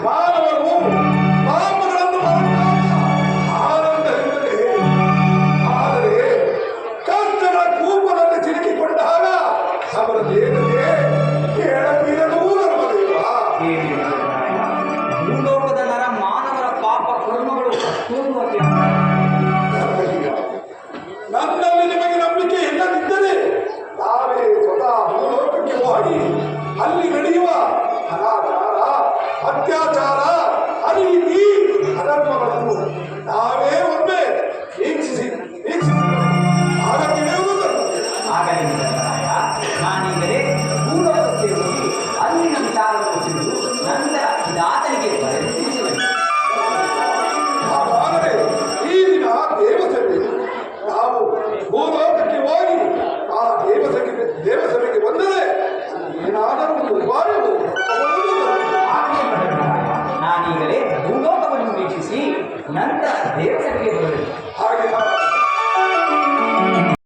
ಮಾನವರು ಪಾಪಗಳನ್ನು ಮಾಡುವಾಗ ಆನಂದದಿಂದಲೇ, ಆದರೆ ಕಷ್ಟದ ಕೂಪದಲ್ಲಿ ಸಿಲುಕಿಕೊಂಡಾಗ ಅವರ ದೇಹಕ್ಕೆ ಕೆಳಗಿರಲು ಧರ್ಮದೇವ. ಭೂಲೋಕದ ನರ ಮಾನವರ ಪಾಪ ಕರ್ಮಗಳು ಅಷ್ಟೊಂದು ಅತಿ. ನನ್ನಲ್ಲಿ ನಿಮಗೆ ನಂಬಿಕೆ ಇಲ್ಲದಿದ್ದರೆ ನಾವೇ ಸ್ವತಃ ಭೂಲೋಕಕ್ಕೆ ಹೋಗಿ ಅಲ್ಲಿ ನಡೆಯುವ ಅನಾಚಾರ, ಅತ್ಯಾಚಾರ, ಅನೀತಿ, ಅಧರ್ಮಗಳನ್ನು ನಾವೇ ಒಮ್ಮೆ ವೀಕ್ಷಿಸಿ ಆಗ ತಿಳಿಯುವುದು. ಆಗಲಿ ಧರ್ಮರಾಯ, ನಾನೀಗಲೇ ಭೂಲೋಕಕ್ಕೆ ಹೋಗಿ ಅಲ್ಲಿನ ವಿಚಾರವನ್ನು ತಿಳಿದು ನಂತರ ಇದಾತನಿಗೆ ಬರೆದು ತಿಳಿಸುವೆನು. ಹಾಗಾದರೆ ಈ ದಿನ ದೇವಸಭೆ ನಾವು ಭೂಲೋಕಕ್ಕೆ ಹೋಗಿ ಆ ದೇವಸಭೆಗೆ ಬಂದರೆ ಏನಾದರೂ ಒಂದು ಉಪಾಯವು ಆಗಲಿ ಧರ್ಮರಾಯ, ನಾನೀಗಲೇ ಭೂಲೋಕವನ್ನು ವೀಕ್ಷಿಸಿ ನಂತರ ದೇವಸಭೆಗೆ ಬರಬೇಕು.